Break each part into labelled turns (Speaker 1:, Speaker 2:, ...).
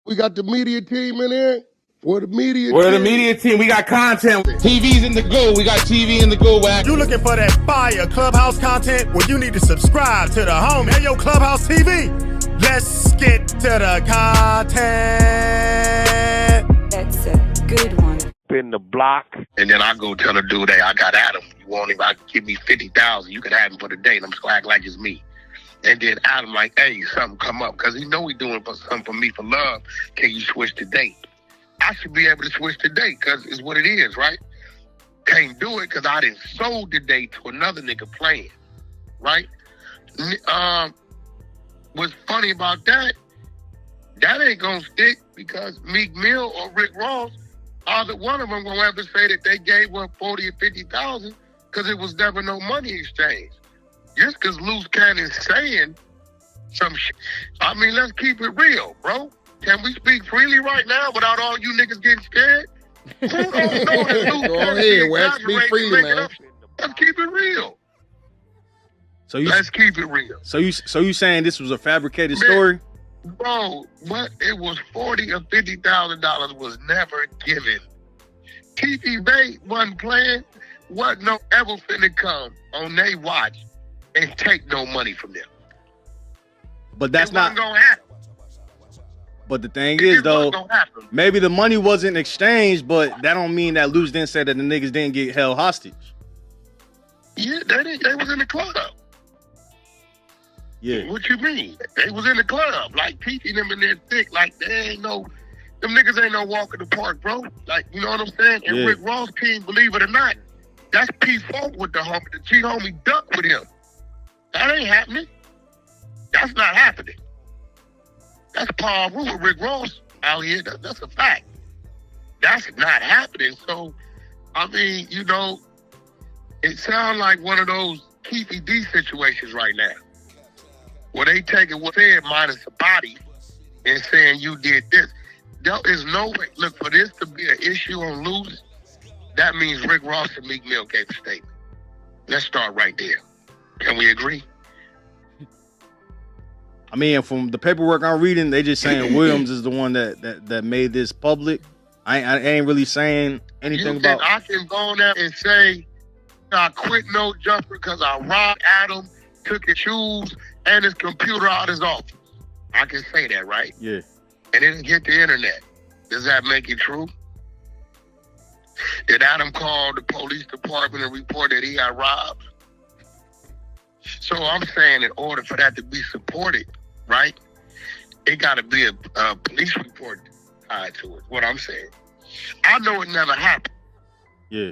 Speaker 1: We got the media team in here. We're the media
Speaker 2: We're
Speaker 1: team.
Speaker 2: the media team. We got content. TV's in the go. We got TV in the go, Wack.
Speaker 3: You looking for that fire Clubhouse content? Well, you need to subscribe to the home. Hey, yo, Clubhouse TV. Let's get to the content.
Speaker 4: That's a good one.
Speaker 5: In the block.
Speaker 1: And then I go tell the dude, hey, I got Adam. You want him? I give me 50,000. You can have him for the day. And I'm just act like it's me. And then Adam like, hey, something come up. Because he know he doing something for me for love. Can you switch the date? I should be able to switch the date because it's what it is, right? Can't do it because I done sold the date to another nigga playing, right? What's funny about that ain't gonna stick because Meek Mill or Rick Ross, either one of them gonna ever say that they gave up 40 or 50,000 because it was never no money exchange. Just because Luce Cannon's saying some shit. I mean, let's keep it real, bro. Can we speak freely right now without all you niggas getting scared? Who don't know that Luce
Speaker 6: Go ahead, Wes. Speak freely, man.
Speaker 1: Let's keep it real.
Speaker 6: Let's
Speaker 1: keep it real.
Speaker 6: So you saying this was a fabricated story?
Speaker 1: Bro, what it was $40,000 or $50,000 was never given. TV Bay wasn't playing, wasn't no ever finna come on they watch and take no money from them.
Speaker 6: But that's not
Speaker 1: gonna happen.
Speaker 6: But the thing is, though, maybe the money wasn't exchanged, but that don't mean that Luce didn't say that the niggas didn't get held hostage.
Speaker 1: Yeah, they was in the club.
Speaker 6: Yeah.
Speaker 1: What you mean? They was in the club, like P.T. them in there thick, like they ain't no, them niggas ain't no walk in the park, bro. Like, you know what I'm saying? And Rick Ross King, believe it or not, that's P-Funk with the homie. The G-homie ducked with him. That ain't happening. That's not happening. That's Paul Rue with Rick Ross out here. That's a fact. That's not happening. So, I mean, you know, it sounds like one of those Keefy D situations right now, where they taking what's said minus the body and saying you did this. There is no way. Look, for this to be an issue on Luce, that means Rick Ross and Meek Mill gave a statement. Let's start right there. Can we agree?
Speaker 6: I mean, from the paperwork I'm reading, they just saying Williams is the one that made this public. I ain't really saying anything about.
Speaker 1: I can go on there and say I quit No Jumper because I robbed Adam, took his shoes and his computer out of his office. I can say that, right?
Speaker 6: Yeah.
Speaker 1: And it didn't get the internet. Does that make it true? Did Adam call the police department and report that he got robbed? So I'm saying in order for that to be supported, right, it got to be a police report tied to it. What I'm saying, I know it never happened.
Speaker 6: Yeah.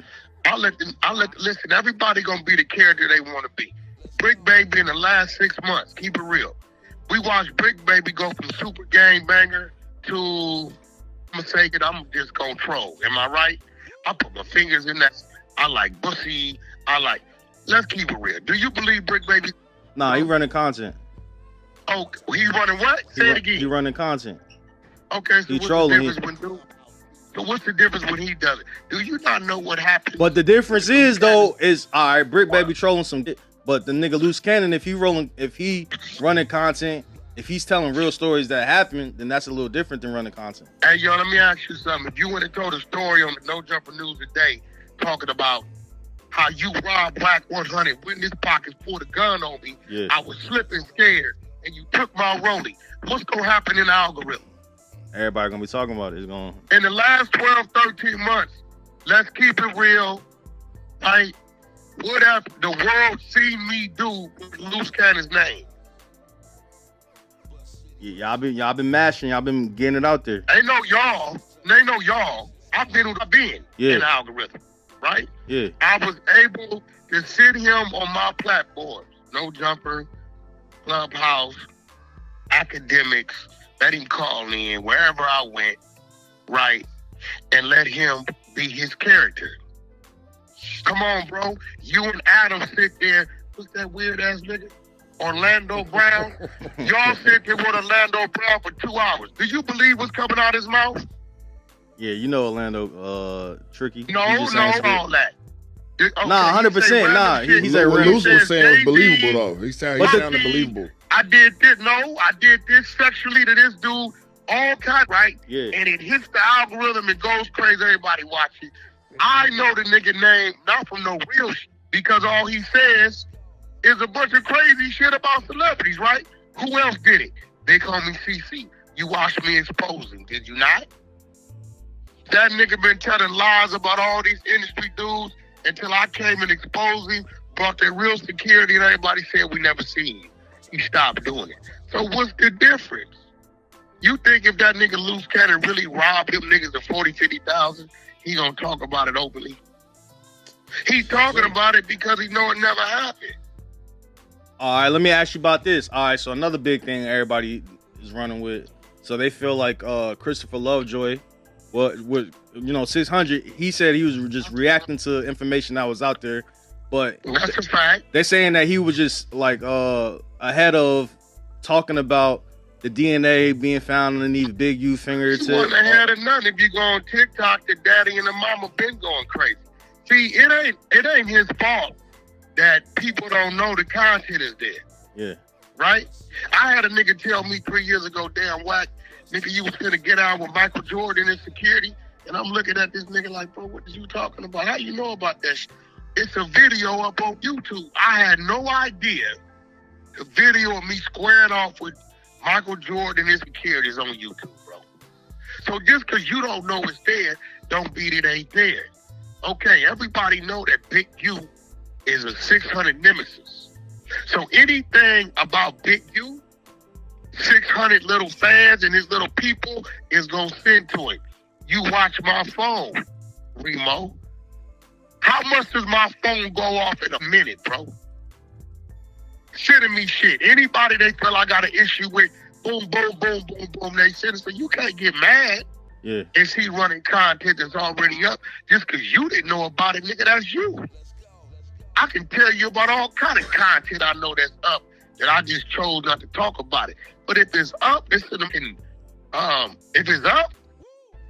Speaker 1: Listen. Everybody gonna be the character they want to be. Bricc Baby in the last 6 months. Keep it real. We watched Bricc Baby go from super gangbanger to I'm gonna say it. I'm just gonna troll. Am I right? I put my fingers in that. I like Bussy. Let's keep it real. Do you believe Bricc Baby?
Speaker 6: Nah, he running content.
Speaker 1: Oh, he running what? Say it again.
Speaker 6: He running content.
Speaker 1: Okay, so
Speaker 6: he trolling.
Speaker 1: So what's the difference when he does it? Do you not know what happens?
Speaker 6: But the difference is, though, is all right, Bricc Baby trolling some shit. But the nigga Luce Cannon, if he running content, if he's telling real stories that happen, then that's a little different than running content.
Speaker 1: Hey, yo, let me ask you something. If you went and told a story on the No Jumper News today, talking about how you robbed Wack 100, witness pockets, pulled a gun on me, I was slipping scared, and you took my rollie, what's going to happen in the algorithm?
Speaker 6: Everybody going to be talking about it. It's going.
Speaker 1: In the last 12, 13 months, let's keep it real, right? What have the world seen me do with Luce Cannon's name?
Speaker 6: Yeah, y'all been mashing. Y'all been getting it out there.
Speaker 1: Ain't no y'all. I've been who I've been in the algorithm, right?
Speaker 6: Yeah.
Speaker 1: I was able to sit him on my platforms. No Jumper, Clubhouse, Akademiks, let him call in wherever I went, right? And let him be his character. Come on, bro. You and Adam sit there. What's that weird ass nigga? Orlando Brown. Y'all sit there with Orlando Brown for 2 hours. Do you believe what's coming out of his mouth?
Speaker 6: Yeah, you know Orlando tricky.
Speaker 1: No, all that.
Speaker 6: Okay, nah, 100%. Nah, he said
Speaker 7: what Luce was saying was believable though. He sounded believable.
Speaker 1: I did this. No, I did this sexually to this dude all kinds, right?
Speaker 6: Yeah.
Speaker 1: And it hits the algorithm and goes crazy. Everybody watch it. I know the nigga name not from no real shit because all he says is a bunch of crazy shit about celebrities, right? Who else did it? Big homie CC. You watched me expose him, did you not? That nigga been telling lies about all these industry dudes until I came and exposed him, brought their real security, and everybody said we never seen him. He stopped doing it. So what's the difference? You think if that nigga Luce Cannon really robbed him niggas of 40, 50,000, he gonna talk about it openly? He's talking about it because he know it never happened.
Speaker 6: All right, let me ask you about this. All right, so another big thing everybody is running with. So they feel like Christopher Lovejoy, what 600. He said he was just reacting to information that was out there, but
Speaker 1: that's a fact.
Speaker 6: They're saying that he was just like ahead of talking about the DNA being found in these big U fingertips.
Speaker 1: He wasn't ahead of nothing. If you go on TikTok, the daddy and the mama been going crazy. See, it ain't his fault that people don't know the content is there.
Speaker 6: Yeah.
Speaker 1: Right? I had a nigga tell me 3 years ago, damn Wack, nigga, you was gonna get out with Michael Jordan and security. And I'm looking at this nigga like, bro, what is you talking about? How you know about that shit? It's a video up on YouTube. I had no idea the video of me squaring off with Michael Jordan and his security is on YouTube, bro. So just because you don't know it's there, don't mean it ain't there. Okay, everybody know that Big U is a 600 nemesis. So anything about Big U, 600 little fans and his little people is going to send to him. You watch my phone, Remo. How much does my phone go off in a minute, bro? Sending me shit. Anybody they feel I got an issue with, boom, boom, boom, boom, boom, they send it. So you can't get mad.
Speaker 6: Yeah.
Speaker 1: Is he running content that's already up just because you didn't know about it, nigga? That's you. I can tell you about all kind of content I know that's up that I just chose not to talk about it. But if it's up, if it's up,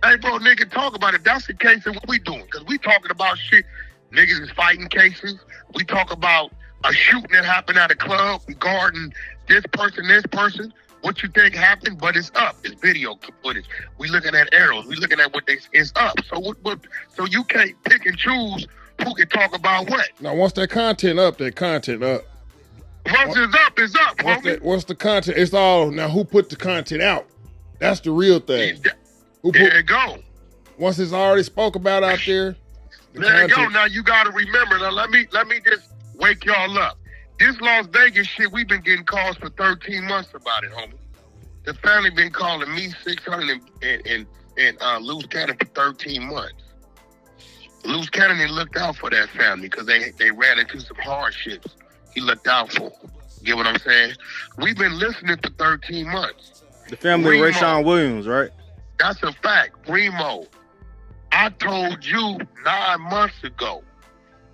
Speaker 1: hey, bro, nigga, talk about it. That's the case of what we doing. Because we talking about shit. Niggas is fighting cases. We talk about a shooting that happened at a club regarding this person. What you think happened, but it's up. It's video footage. We looking at arrows. We looking at it's up. So so you can't pick and choose who can talk about what.
Speaker 5: Now, once that content up, Once
Speaker 1: it's up.
Speaker 5: What's the content? It's all, now who put the content out? That's the real thing.
Speaker 1: There you go.
Speaker 5: Once it's already spoke about out there.
Speaker 1: There you go. Now you gotta remember. Now let me just wake y'all up. This Las Vegas shit, we've been getting calls for 13 months about it, homie. The family been calling me 600 and Luce Cannon for 13 months. Luce Cannon looked out for that family because they ran into some hardships. He looked out for them. Get what I'm saying? We've been listening for 13 months.
Speaker 6: The family of Rayshawn Williams, right?
Speaker 1: That's a fact. Remo, I told you 9 months ago,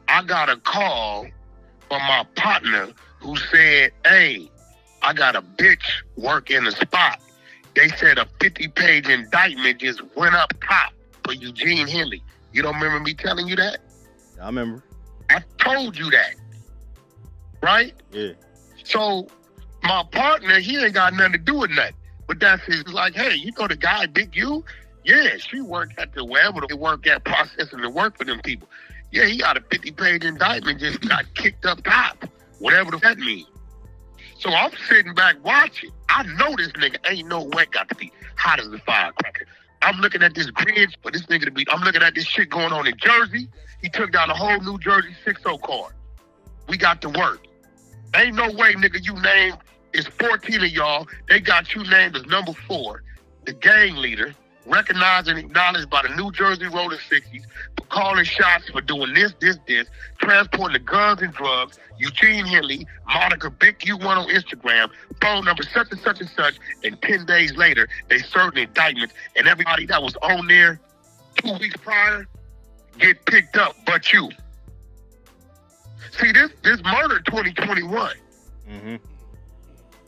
Speaker 1: I got a call from my partner who said, hey, I got a bitch work in the spot. They said a 50-page indictment just went up top for Eugene Henley. You don't remember me telling you that?
Speaker 6: I remember.
Speaker 1: I told you that. Right?
Speaker 6: Yeah. So
Speaker 1: my partner, he ain't got nothing to do with nothing. But that's his, like, hey, you know the guy, Big U? Yeah, she worked at the wherever they work at processing the work for them people. Yeah, he got a 50-page indictment, just got kicked up top. Whatever that means. So I'm sitting back watching. I know this nigga ain't no way got to be hot as a firecracker. I'm looking at this grid for this nigga to be. I'm looking at this shit going on in Jersey. He took down a whole New Jersey 6-0 card. We got to work. Ain't no way, nigga, you named, it's 14 of y'all. They got you named as number 4, the gang leader, recognized and acknowledged by the New Jersey Roller 60s for calling shots, for doing this, transporting the guns and drugs, Eugene Henley, moniker Big U1 on Instagram, phone number such and such and such, and 10 days later, they served an indictment, and everybody that was on there 2 weeks prior get picked up, but you. See, this murder 2021,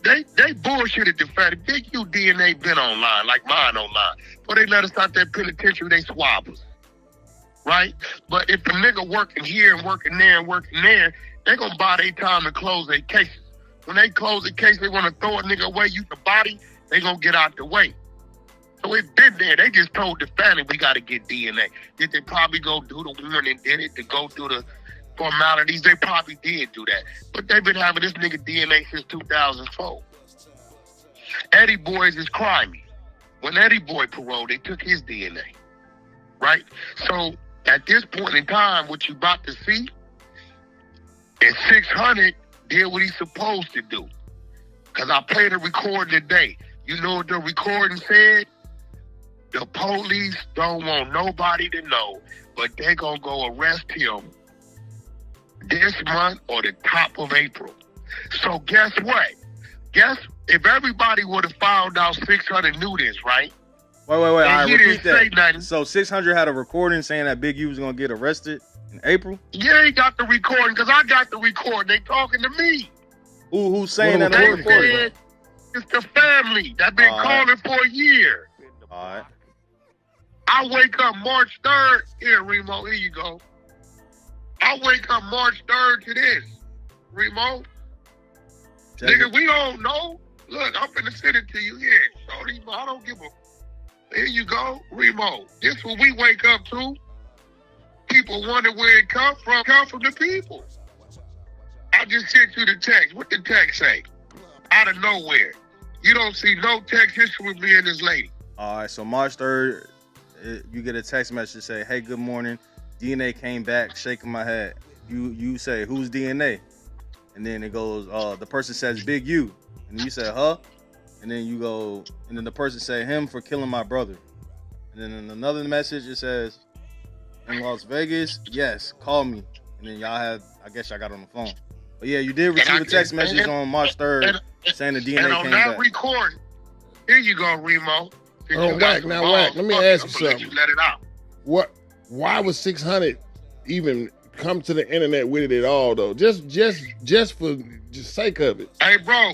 Speaker 1: they bullshitted the fact that Big U DNA been online, like mine online. But they let us out that penitentiary, they swab us. Right? But if a nigga working here and working there and working there, they gonna buy their time to close their cases. When they close the case, they wanna throw a nigga away, you the body, they gonna get out the way. So it's been there. They just told the family we got to get DNA. Did they probably go do the warrant and did it to go through the formalities? They probably did do that. But they've been having this nigga DNA since 2004. Eddie Boys is crimey. When Eddie Boy paroled, they took his DNA. Right? So at this point in time, what you about to see is 600 did what he's supposed to do. Because I played a recording today. You know what the recording said? The police don't want nobody to know, but they're going to go arrest him this month or the top of April. So guess what? If everybody would have found out 600 knew this, right?
Speaker 6: Wait. All right,
Speaker 1: he
Speaker 6: repeat
Speaker 1: didn't say
Speaker 6: that.
Speaker 1: nothing.
Speaker 6: So 600 had a recording saying that Big U was going to get arrested in April?
Speaker 1: Yeah, he got the recording because I got the recording. They talking to me.
Speaker 6: Who's saying that?
Speaker 1: They
Speaker 6: Recording?
Speaker 1: said it's the family that been calling for a year.
Speaker 6: All right.
Speaker 1: I wake up March 3rd. Here, Remo, here you go. I wake up March 3rd to this. Remo. Nigga, we don't know. Look, I'm finna send it to you here. Shorty, I don't give a... Here you go, Remo. This what we wake up to. People wonder where it come from. Come from the people. I just sent you the text. What the text say? Out of nowhere. You don't see no text history with me and this lady.
Speaker 6: All right, so March 3rd, you get a text message say, hey, good morning. DNA came back, shaking my head. You say, who's DNA? And then it goes, the person says, Big U. And you say, huh? And then you go, and then the person say, him for killing my brother. And then in another message, it says, in Las Vegas, yes, call me. And then I guess y'all got on the phone. But yeah, you did receive a text message on March 3rd saying the DNA
Speaker 1: and on
Speaker 6: came
Speaker 1: that
Speaker 6: back.
Speaker 1: recording, here you go, Remo.
Speaker 5: Oh, Wack, Wack, let me ask you something.
Speaker 1: Let it out.
Speaker 5: Why was 600 even come to the internet with it at all, though? Just for the sake of it.
Speaker 1: Hey, bro,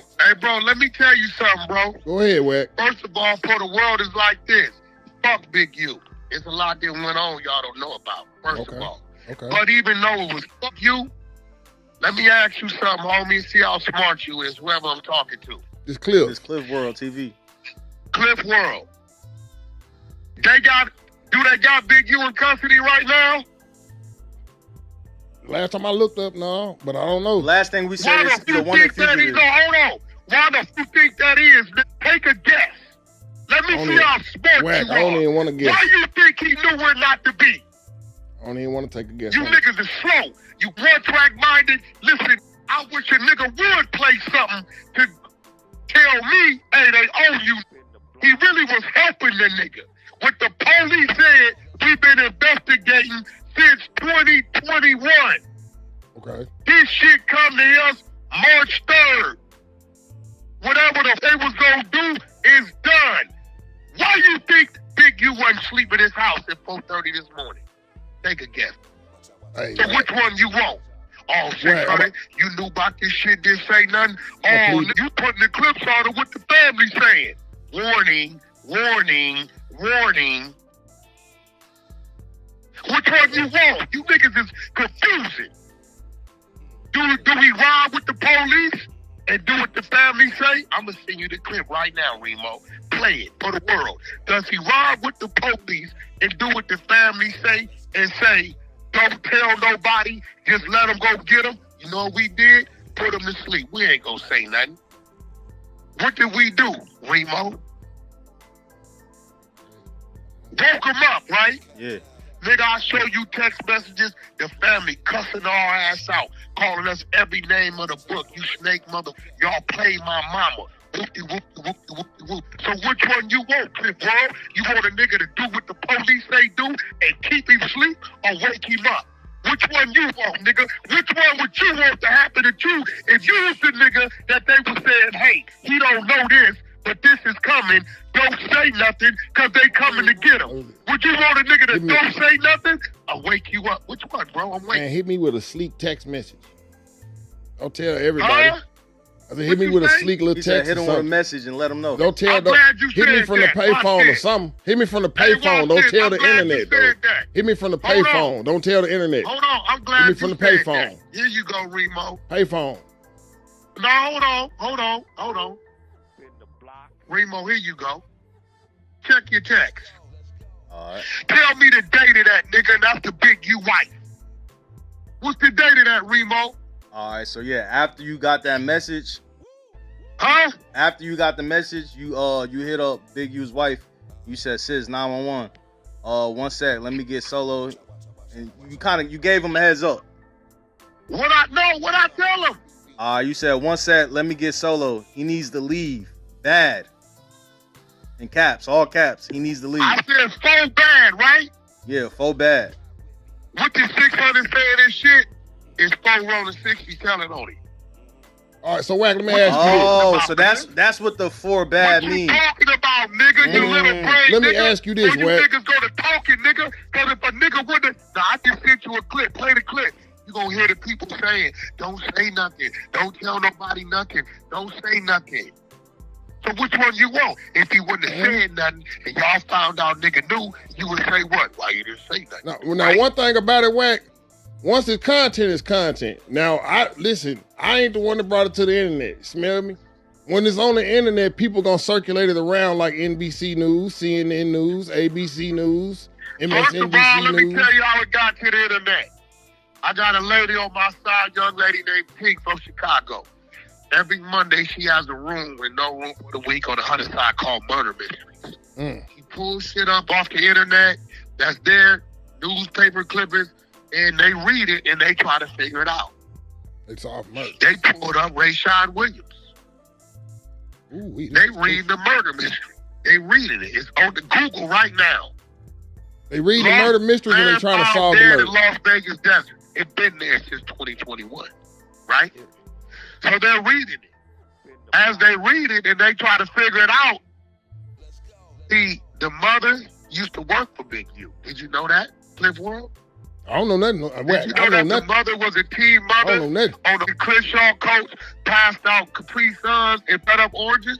Speaker 1: let me tell you something, bro.
Speaker 5: Go ahead, Wack.
Speaker 1: First of all, for the world is like this. Fuck Big U. It's a lot that went on y'all don't know about, first of all.
Speaker 5: Okay.
Speaker 1: But even though it was fuck you, let me ask you something, homie, and see how smart you is, whoever I'm talking to.
Speaker 5: It's Cliff.
Speaker 6: It's Cliff World TV.
Speaker 1: Cliff World. Do they got Big U in custody right now?
Speaker 5: Last time I looked up, no, but I don't know.
Speaker 6: Last thing we said is the one
Speaker 1: that
Speaker 6: that
Speaker 1: is. No, hold on. Why the you think that is? Take a guess. Let me see how smart
Speaker 5: Wack,
Speaker 1: you are.
Speaker 5: I don't even want to guess.
Speaker 1: Why you think he knew where not to be?
Speaker 5: I don't even want to take a guess.
Speaker 1: You niggas is slow. You one-track minded. Listen, I wish a nigga would play something to tell me, hey, they owe you. He really was helping the nigga. What the police said, we've been investigating since 2021.
Speaker 5: Okay.
Speaker 1: This shit come to us March 3rd. Whatever they was gonna do is done. Why you think Big U wasn't sleeping in his house at 4:30 this morning? Take a guess.
Speaker 5: Hey,
Speaker 1: so which one you want? Oh, shit, honey, you knew about this shit, didn't say nothing? Oh, you putting the clips on it, what the family saying? Warning, warning, warning. Which one you want? You niggas is confusing. Do we ride with the police and do what the family say? I'm going to send you the clip right now, Remo. Play it for the world. Does he ride with the police and do what the family say and say, don't tell nobody, just let them go get him? You know what we did? Put him to sleep. We ain't going to say nothing. What did we do, Remo? Woke him up, right?
Speaker 6: Yeah.
Speaker 1: Nigga, I show you text messages, the family cussing our ass out, calling us every name of the book. You snake mother, y'all play my mama. Whoopty, whoopty, whoopty, whoopty, whoop. So which one you want, Cliff World? You want a nigga to do what the police say do and keep him asleep or wake him up? Which one you want, nigga? Which one would you want to happen to you if you was the nigga that they were saying, hey, he don't know this, but this is coming, don't say nothing, because they coming to get him. Would you want a nigga that don't say nothing or wake you up? Which one, bro? I'm waiting.
Speaker 5: Man, hit me with a sleek text message. Don't tell everybody.
Speaker 1: Huh?
Speaker 5: I said, hit me with a sleek little
Speaker 6: He
Speaker 5: text
Speaker 6: said, hit him
Speaker 5: or
Speaker 6: with a
Speaker 5: something.
Speaker 6: message and let him know.
Speaker 5: Don't tell.
Speaker 1: I'm glad you
Speaker 5: hit me
Speaker 1: said
Speaker 5: from the
Speaker 1: that.
Speaker 5: payphone
Speaker 1: Watch
Speaker 5: or
Speaker 1: this.
Speaker 5: something. Hit me from the
Speaker 1: Hey,
Speaker 5: payphone.
Speaker 1: watch
Speaker 5: Don't
Speaker 1: this.
Speaker 5: tell
Speaker 1: I'm
Speaker 5: the
Speaker 1: glad you
Speaker 5: internet,
Speaker 1: said
Speaker 5: though.
Speaker 1: that.
Speaker 5: Hit me from the
Speaker 1: Hold on.
Speaker 5: payphone. Don't tell the internet.
Speaker 1: Hold on, I'm glad
Speaker 5: Hit me
Speaker 1: you
Speaker 5: from the
Speaker 1: said
Speaker 5: payphone.
Speaker 1: that. Here you go, Remo.
Speaker 5: Payphone.
Speaker 1: No, hold on. Remo, here you go. Check your text.
Speaker 6: All right.
Speaker 1: Tell me the date of that, nigga, and that's the big U wife. What's the date of that, Remo?
Speaker 6: All right. So yeah, after you got that message,
Speaker 1: Huh?
Speaker 6: after you got the message, you hit up Big U's wife. You said, "Sis, 911. 1 sec, let me get Solo." And you gave him a heads up.
Speaker 1: What I tell him?
Speaker 6: You said, "1 sec, let me get Solo. He needs to leave. Bad." In caps, all caps. He needs to leave.
Speaker 1: I said so bad, right?
Speaker 6: Yeah, full bad.
Speaker 1: What the 600 saying this shit is 4 rolling 60 telling on it.
Speaker 5: All right, so Wack, let me ask you
Speaker 6: Oh,
Speaker 1: about,
Speaker 6: so
Speaker 1: man?
Speaker 6: that's what the 4 bad
Speaker 1: What you
Speaker 6: means.
Speaker 1: talking about, nigga? You little brain
Speaker 5: Let me
Speaker 1: nigga.
Speaker 5: ask you this,
Speaker 1: When you
Speaker 5: Wack.
Speaker 1: niggas go to talking, nigga, because if a nigga wouldn't, now I just sent you a clip. Play the clip. You gonna hear the people saying, "Don't say nothing. Don't tell nobody nothing. Don't say nothing." So which one you want? If he wouldn't have said nothing and y'all found out nigga knew, you would say what? Why you didn't say nothing?
Speaker 5: Now, one thing about it, Wack, once it's content, it's content. Now, I ain't the one that brought it to the internet. You smell me? When it's on the internet, people gonna circulate it around like NBC News, CNN News, ABC News,
Speaker 1: First of all,
Speaker 5: MSNBC
Speaker 1: let me
Speaker 5: News.
Speaker 1: tell you how it got to the internet. I got a lady on my side, young lady named Pink from Chicago. Every Monday, she has a room with no room for the week on the 100 side called Murder Mysteries. She pulls shit up off the internet that's there, newspaper clippings, and they read it and they try to figure it out.
Speaker 5: It's off murder.
Speaker 1: They pulled up Rayshon Williams. They read the murder mystery. They reading it. It's on the Google right now.
Speaker 5: They read the murder mysteries and they trying to solve the
Speaker 1: there
Speaker 5: murder.
Speaker 1: in Las Vegas desert. It's been there since 2021, right? So they're reading it. As they read it and they try to figure it out, the mother used to work for Big U. Did you know that, Cliff World?
Speaker 5: I don't know nothing.
Speaker 1: Did you know that the mother was a team mother
Speaker 5: I don't know nothing.
Speaker 1: on the Chris Shaw coach, passed out Capri Suns and fed up oranges?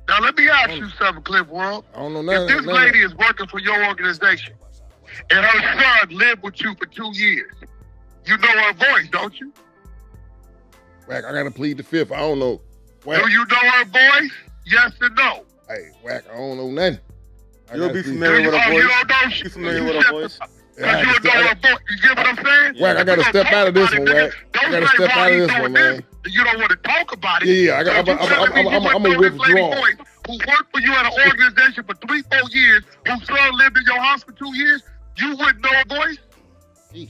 Speaker 1: Now let me ask you something, Cliff World.
Speaker 5: I don't know nothing.
Speaker 1: If this lady is working for your organization and her son lived with you for 2 years, you know her voice, don't you?
Speaker 5: Wack, I gotta plead the fifth. I don't know. Wack.
Speaker 1: Do you know her voice? Yes or no?
Speaker 5: Hey, Wack, I don't know nothing.
Speaker 6: You'll be familiar with her voice.
Speaker 1: You don't know
Speaker 6: You familiar with her voice?
Speaker 5: Yeah,
Speaker 1: you don't know her voice. You get what I'm saying?
Speaker 5: Wack, I gotta step out of this one, Wack. I gotta step out of this one, man.
Speaker 1: You don't want to talk about it.
Speaker 5: Yeah, I'm a withdraw.
Speaker 1: Who worked for you at an organization for 3-4 years, whose son lived in your house for 2 years, you wouldn't know her voice?
Speaker 5: Eesh.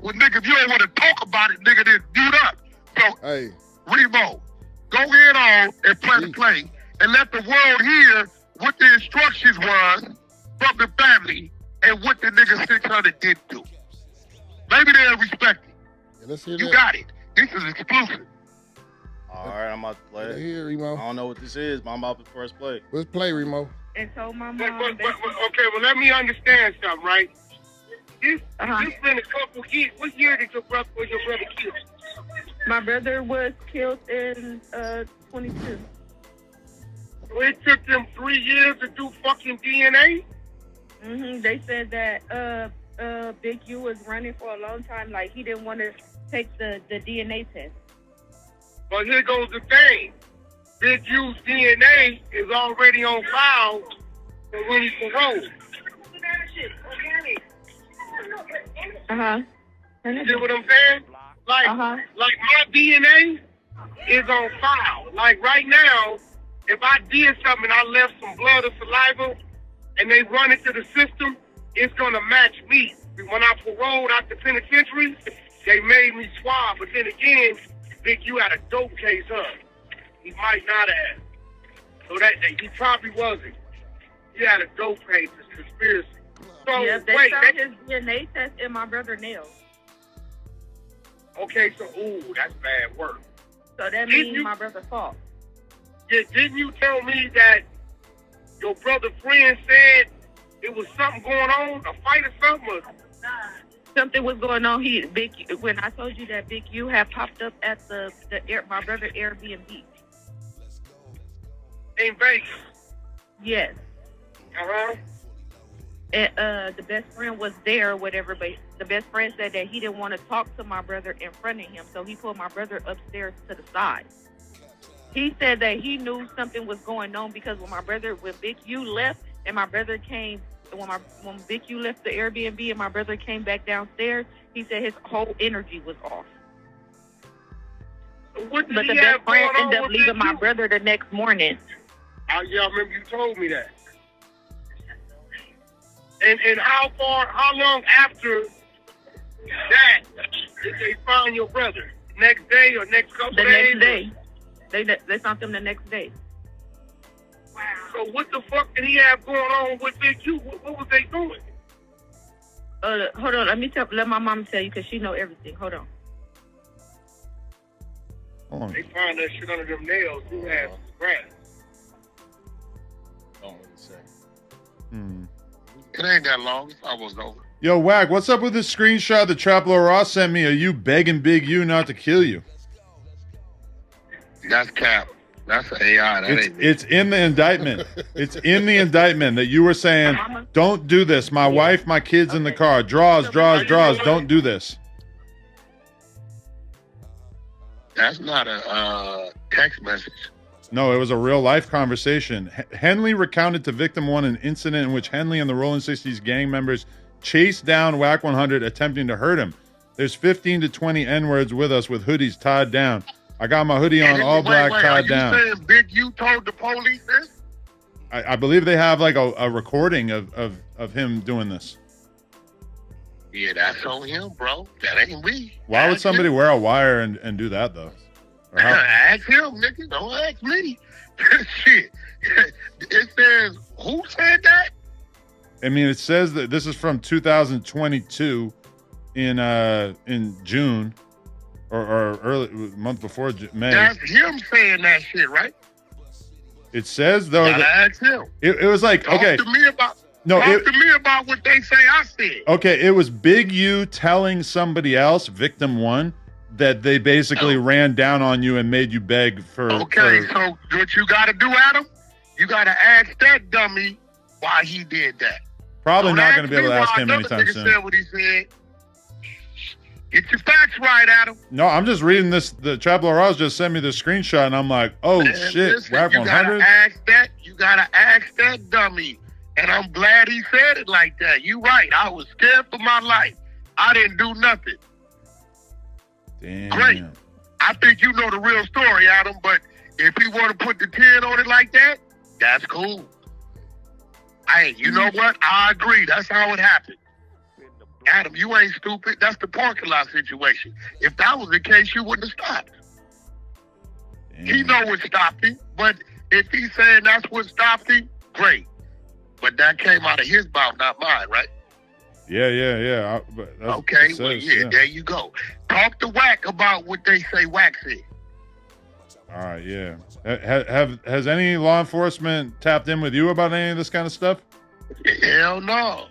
Speaker 1: Well, nigga, if you don't want to talk about it, nigga, then mute up. So,
Speaker 5: Hey,
Speaker 1: Remo, go ahead on and press play and let the world hear what the instructions was from the family and what the nigga 600 did do. Maybe they'll respect it.
Speaker 5: yeah, let's hear
Speaker 1: You
Speaker 5: that.
Speaker 1: got it. This is exclusive.
Speaker 6: All right, I'm about to play
Speaker 5: Let's
Speaker 6: it.
Speaker 5: hear, Remo.
Speaker 6: I don't know what this is, but I'm about to press play.
Speaker 5: Let's play, Remo.
Speaker 7: And so my mom.
Speaker 1: Okay, well, let me understand something, right? This been a couple years. What year did your brother killed?
Speaker 7: My brother was killed in 22.
Speaker 1: So it took them 3 years to do fucking DNA?
Speaker 7: They said that Big U was running for a long time, like he didn't want to take the DNA test.
Speaker 1: But here goes the thing. Big U's DNA is already on file for when he's paroled. You see what I'm saying? Like my DNA is on file. Like right now, if I did something and I left some blood or saliva and they run it to the system, it's gonna match me. When I paroled out the penitentiary, they made me swab. But then again, Big U had a dope case, huh? He might not have. So that he probably wasn't. He had a dope case, it's conspiracy. So
Speaker 7: Yeah, they
Speaker 1: wait,
Speaker 7: found his DNA test in my brother's nails.
Speaker 1: okay, so that's bad work.
Speaker 7: So that
Speaker 1: Didn't
Speaker 7: means my brother's fault.
Speaker 1: Yeah, didn't you tell me that your brother friend said it was something going on, a fight or something? Or?
Speaker 7: Something was going on. When I told you that Big U had popped up at my brother Airbnb.
Speaker 1: In Vegas.
Speaker 7: Yes.
Speaker 1: Uh-huh.
Speaker 7: And the best friend was there or whatever, but the best friend said that he didn't want to talk to my brother in front of him, so he pulled my brother upstairs to the side. He said that he knew something was going on because when Big U left and my brother came, when Big U left the Airbnb and my brother came back downstairs, he said his whole energy was off.
Speaker 1: What did
Speaker 7: But the
Speaker 1: he have
Speaker 7: best friend
Speaker 1: going on
Speaker 7: ended up
Speaker 1: with
Speaker 7: leaving
Speaker 1: Big
Speaker 7: my
Speaker 1: U?
Speaker 7: brother the next morning.
Speaker 1: Yeah, I remember you told me that. And how long after that did they find your brother? Next day or next couple
Speaker 7: The
Speaker 1: days?
Speaker 7: next day. They found him the next day.
Speaker 1: Wow. So what the fuck did he have going on with Big U? What was they doing?
Speaker 7: Hold on. Let my mom tell you because she know everything. Hold on.
Speaker 1: They found that shit under them nails. Who had grass?
Speaker 5: Don't really say.
Speaker 1: It ain't that long. It's almost over.
Speaker 8: Yo, Wack, what's up with this screenshot that Traplo Ross sent me? Are you begging Big U not to kill you?
Speaker 1: That's cap. That's an AI. That ain't me.
Speaker 8: It's in the indictment. It's in the indictment that you were saying, don't do this. My wife, my kids in the car. Draws. Don't do this.
Speaker 1: That's not a text message.
Speaker 8: No, it was a real life conversation. Henley recounted to Victim 1 an incident in which Henley and the Rolling 60s gang members chased down Wack 100 attempting to hurt him. There's 15 to 20 N-words with us with hoodies tied down. I got my hoodie on all black tied down.
Speaker 1: Are you saying Big U told the police this?
Speaker 8: I believe they have like a recording of him doing this.
Speaker 1: Yeah, that's on him, bro. That ain't me.
Speaker 8: Why would somebody wear a wire and do that though? Or how-
Speaker 1: Ask him, nigga. Don't ask me. Shit. It says, who said that?
Speaker 8: I mean, it says that this is from 2022 in June or early month before May.
Speaker 1: That's him saying that shit, right?
Speaker 8: It says though.
Speaker 1: Gotta ask him.
Speaker 8: It was like okay.
Speaker 1: Talk to me about.
Speaker 8: No,
Speaker 1: Talk to me about what they say I said.
Speaker 8: Okay, it was Big U telling somebody else, Victim 1, that they basically ran down on you and made you beg for.
Speaker 1: Okay, so what you got to do, Adam? You got to ask that dummy why he did that.
Speaker 8: Probably
Speaker 1: Don't
Speaker 8: not going to be able to ask him
Speaker 1: another
Speaker 8: anytime
Speaker 1: nigga
Speaker 8: soon.
Speaker 1: said what he said. Get your facts right, Adam.
Speaker 8: No, I'm just reading this. The Traplo Ross just sent me the screenshot, and I'm like, oh
Speaker 1: Man,
Speaker 8: shit,
Speaker 1: listen,
Speaker 8: Wack
Speaker 1: you
Speaker 8: 100.
Speaker 1: gotta ask that. You gotta ask that dummy. And I'm glad he said it like that. You right. I was scared for my life. I didn't do nothing.
Speaker 8: Damn.
Speaker 1: Great. I think you know the real story, Adam. But if he want to put the 10 on it like that, that's cool. Hey, you know what? I agree. That's how it happened. Adam, you ain't stupid. That's the parking lot situation. If that was the case, you wouldn't have stopped.
Speaker 8: Damn.
Speaker 1: He know what stopped him, but if he's saying that's what stopped him, great. But that came out of his mouth, not mine, right?
Speaker 8: Yeah. But that's
Speaker 1: Okay,
Speaker 8: what it
Speaker 1: well,
Speaker 8: says,
Speaker 1: yeah, there you go. Talk to Wack about what they say Wack said.
Speaker 8: All right, yeah. Has any law enforcement tapped in with you about any of this kind of stuff?
Speaker 1: Hell no.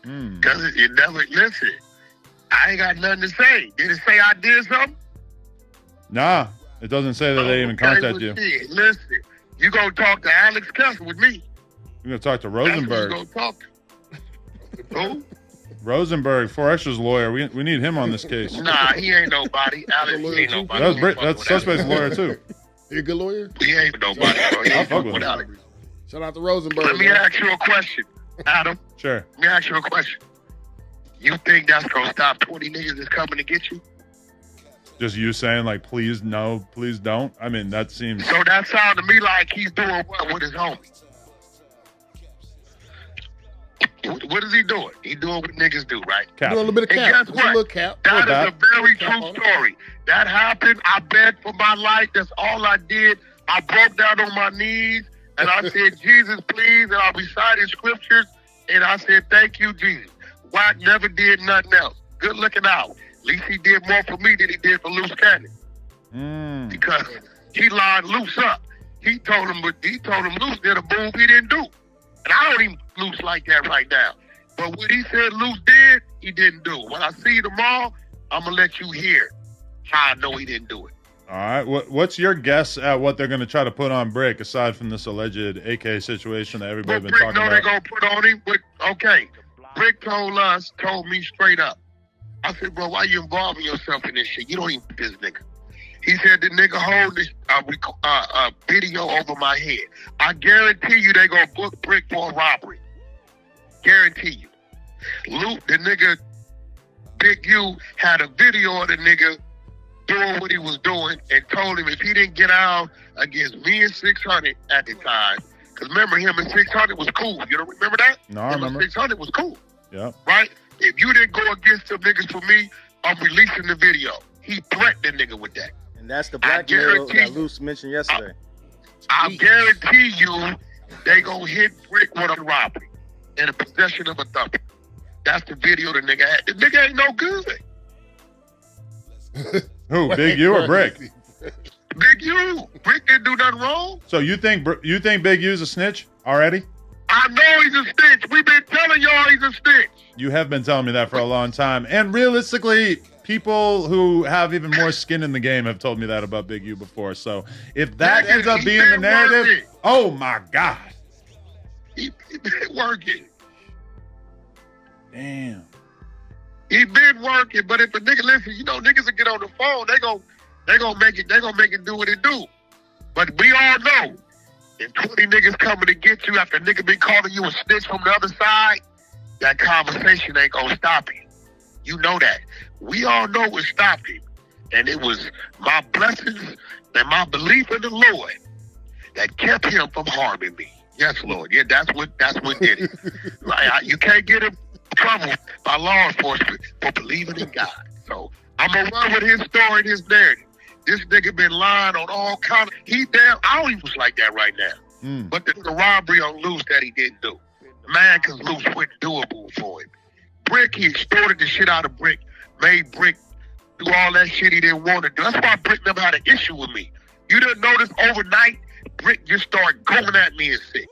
Speaker 1: Because it never, listen, I ain't got nothing to say. Did it say I did something?
Speaker 8: Nah, it doesn't say that they even contact you.
Speaker 1: Shit. Listen, you gonna talk to Alex Kessler with me.
Speaker 8: You're going to talk to
Speaker 1: That's
Speaker 8: Rosenberg.
Speaker 1: who you gonna talk to. Who?
Speaker 8: Rosenberg, 4Extra's lawyer. We need him on this case.
Speaker 1: Nah, he ain't nobody. Alex, he ain't nobody.
Speaker 8: That's Suspect's lawyer, too.
Speaker 5: You a good lawyer?
Speaker 1: He ain't nobody, bro. He
Speaker 8: I'll
Speaker 1: ain't
Speaker 8: fuck with
Speaker 1: with
Speaker 8: him.
Speaker 1: Alex.
Speaker 5: Shout out to Rosenberg.
Speaker 1: Let me
Speaker 5: man.
Speaker 1: ask you a question, Adam.
Speaker 8: Sure.
Speaker 1: Let me ask you a question. You think that's gonna stop 20 niggas that's coming to get you?
Speaker 8: Just you saying, like, please no, please don't. I mean, that seems...
Speaker 1: So that sounded to me like he's doing what with his homie? What is he doing? He doing what niggas do, right?
Speaker 8: Cap.
Speaker 5: Doing a little bit of
Speaker 1: And
Speaker 5: cap.
Speaker 1: guess
Speaker 5: Just a little
Speaker 1: what?
Speaker 5: cap.
Speaker 1: That
Speaker 8: Little
Speaker 1: is a very
Speaker 5: Cap
Speaker 1: true
Speaker 5: on it.
Speaker 1: story. That happened. I begged for my life. That's all I did. I broke down on my knees and I said, Jesus, please. And I recited scriptures and I said, thank you, Jesus. Wack never did nothing else. Good looking out. At least he did more for me than he did for Luce Cannon. Because he lined Luce up. He told him Luce did a move he didn't do. And I don't even Luce like that right now. But what he said Luce did, he didn't do. When I see you tomorrow, I'm going to let you hear how I know he didn't do it.
Speaker 8: All right. What's your guess at what they're going to try to put on Bricc, aside from this alleged AK situation that everybody's
Speaker 1: But
Speaker 8: been
Speaker 1: Bricc
Speaker 8: talking
Speaker 1: know they're
Speaker 8: about?
Speaker 1: going to put on him. But, okay, Bricc told me straight up. I said, bro, why you involving yourself in this shit? You don't even this nigga. He said the nigga hold this video over my head. I guarantee you they gonna book Bricc for a robbery. Guarantee you. Luke, the nigga, Big U, had a video of the nigga doing what he was doing and told him if he didn't get out against me and 600 at the time, because remember him and 600 was cool. You don't remember that?
Speaker 8: No, I remember.
Speaker 1: 600 was cool.
Speaker 8: Yeah.
Speaker 1: Right? If you didn't go against them niggas for me, I'm releasing the video. He threatened the nigga with that.
Speaker 6: And that's the blackmail that Luce mentioned yesterday.
Speaker 1: I guarantee you they gonna hit Bricc with a robbery and a possession of a thumper. That's the video the nigga had. The nigga ain't no good.
Speaker 8: Who, Big U or Bricc?
Speaker 1: Big U. Bricc didn't do nothing wrong.
Speaker 8: So you think Big U's a snitch already?
Speaker 1: I know he's a snitch. We've been telling y'all he's a snitch.
Speaker 8: You have been telling me that for a long time. And realistically, people who have even more skin in the game have told me that about Big U before. So if that ends up being the narrative, working. Oh my God.
Speaker 1: He been working.
Speaker 8: Damn.
Speaker 1: He been working, but if a nigga listen, you know, niggas will get on the phone, they gonna make it do what it do. But we all know, if 20 niggas coming to get you after a nigga been calling you a snitch from the other side, that conversation ain't gonna stop him. You know that. We all know what stopped him. And it was my blessings and my belief in the Lord that kept him from harming me. Yes, Lord. Yeah, that's what did it. You can't get him trouble by law enforcement for believing in God. So I'm gonna run with his story and his narrative. This nigga been lying on all kinds of, I don't even was like that right now. But the robbery on Luce that he didn't do. Man, cause Luce wouldn't do a move for him. Bricc, he extorted the shit out of Bricc, made Bricc do all that shit he didn't want to do. That's why Bricc never had an issue with me. You didn't notice overnight, Bricc just started going at me in 6.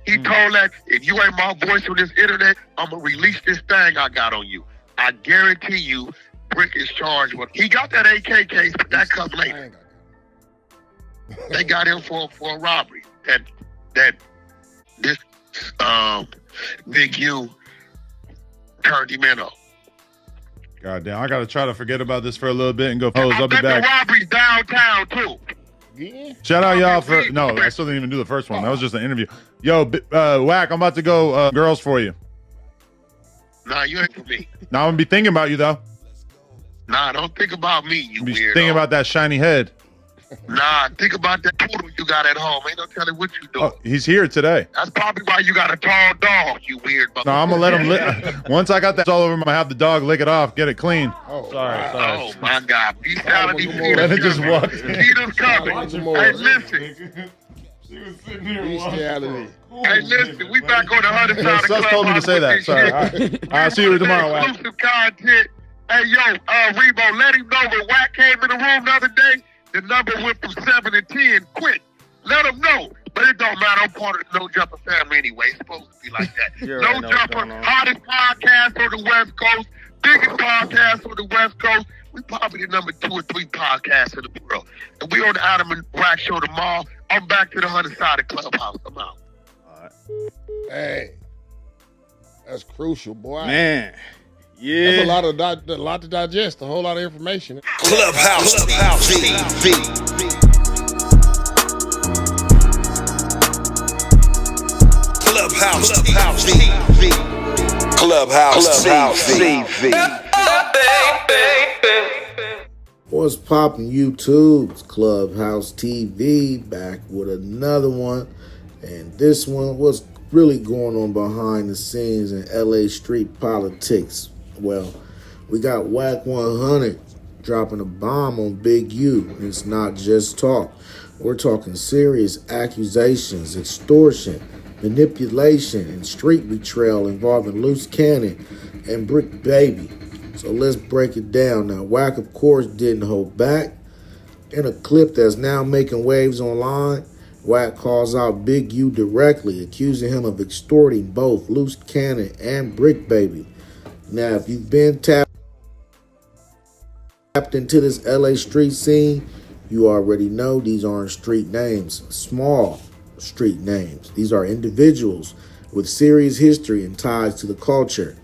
Speaker 1: He told that, if you ain't my voice on this internet, I'm going to release this thing I got on you. I guarantee you, Bricc is charged with. He got that AK case, but that comes later. They got him for a robbery. That this Big U turned him in on.
Speaker 8: God damn, I got to try to forget about this for a little bit and go, I'll be back.
Speaker 1: The robbery's downtown, too.
Speaker 5: Yeah.
Speaker 8: Shout out y'all for, no, I still didn't even do the first one. That was just an interview. Yo, Wack, I'm about to go girls for you.
Speaker 1: Nah, you ain't for me.
Speaker 8: Now I'm going to be thinking about you, though.
Speaker 1: Nah, don't think about me, you
Speaker 8: be
Speaker 1: weirdo.
Speaker 8: Thinking about that shiny head.
Speaker 1: Nah, think about that poodle you got at home. Ain't no telling what you doing.
Speaker 8: Oh, he's here today.
Speaker 1: That's probably why you got a tall dog, you weird motherfucker.
Speaker 8: No, I'm going to let him lick. Once I got that all over him, I'm going to have the dog lick it off, get it clean.
Speaker 5: Oh,
Speaker 8: sorry.
Speaker 1: Oh, my God. Bestiality,
Speaker 8: Let it just walk.
Speaker 1: Peter's coming. Hey, listen.
Speaker 8: She was sitting here
Speaker 5: Bestiality.
Speaker 1: Hey, listen. We back on the other side of the club.
Speaker 8: Told me to say that. Sorry. All right. I'll see you tomorrow, Wack.
Speaker 1: Exclusive content. Hey, yo, Rebo, let him know when Wack came in the room the other day, the number went from 7 to 10 quick. Let him know. But it don't matter. I'm part of the No Jumper family anyway. It's supposed to be like that. No Jumper, hottest podcast on the West Coast, biggest podcast on the West Coast. We probably the number 2 or 3 podcasts in the world. And we on the Adam and Wack show tomorrow. I'm back to the other side of Clubhouse. I'm out.
Speaker 6: All right.
Speaker 5: Hey, that's crucial, boy.
Speaker 6: Man. Yeah.
Speaker 5: That's a lot to digest, a whole lot of information.
Speaker 9: Clubhouse TV. Clubhouse TV. Clubhouse TV.
Speaker 10: What's poppin', YouTube? It's Clubhouse TV back with another one. And this one, what's really going on behind the scenes in LA street politics? Well, we got Wack 100 dropping a bomb on Big U. It's not just talk. We're talking serious accusations, extortion, manipulation, and street betrayal involving Luce Cannon and Bricc Baby. So let's break it down. Now, Wack, of course, didn't hold back. In a clip that's now making waves online, Wack calls out Big U directly, accusing him of extorting both Luce Cannon and Bricc Baby. Now, if you've been tapped into this LA street scene, you already know these aren't street names, small street names. These are individuals with serious history and ties to the culture.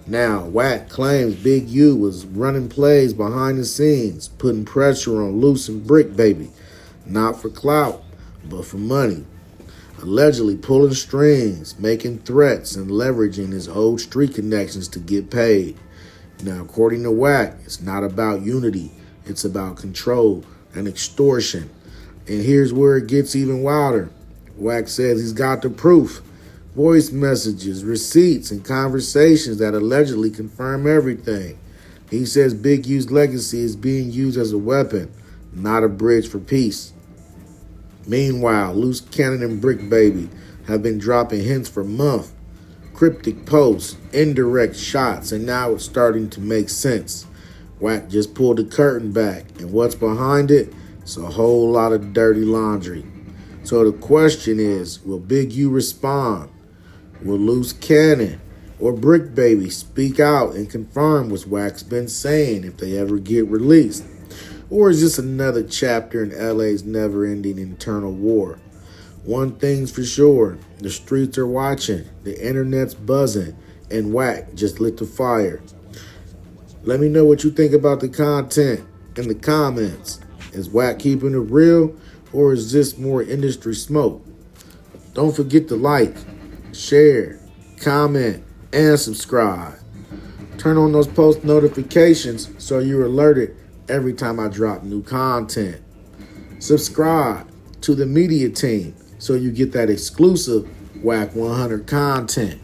Speaker 10: Now, Wack claims Big U was running plays behind the scenes, putting pressure on Luce and Bricc, baby. Not for clout, but for money. Allegedly pulling strings, making threats, and leveraging his old street connections to get paid. Now, according to Wack, it's not about unity. It's about control and extortion. And here's where it gets even wilder. Wack says he's got the proof. Voice messages, receipts, and conversations that allegedly confirm everything. He says Big U's legacy is being used as a weapon, not a bridge for peace. Meanwhile, Loose Cannon and Bricc Baby have been dropping hints for months. Cryptic posts, indirect shots, and now it's starting to make sense. Wack just pulled the curtain back, and what's behind it? It's a whole lot of dirty laundry. So the question is, will Big U respond? Will Loose Cannon or Bricc Baby speak out and confirm what Wack's been saying if they ever get released? Or is this another chapter in LA's never-ending internal war? One thing's for sure, the streets are watching, the internet's buzzing, and Wack just lit the fire. Let me know what you think about the content in the comments. Is Wack keeping it real, or is this more industry smoke? Don't forget to like, share, comment, and subscribe. Turn on those post notifications so you're alerted every time I drop new content. Subscribe to the media team so you get that exclusive Wack 100 content.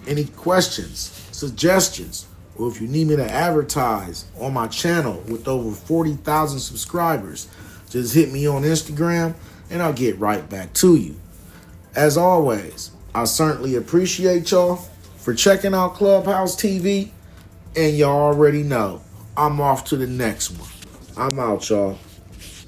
Speaker 10: Any questions, suggestions, or if you need me to advertise on my channel with over 40,000 subscribers, just hit me on Instagram and I'll get right back to you. As always, I certainly appreciate y'all for checking out Clubhouse TV, and y'all already know I'm off to the next one. I'm out, y'all. Peace.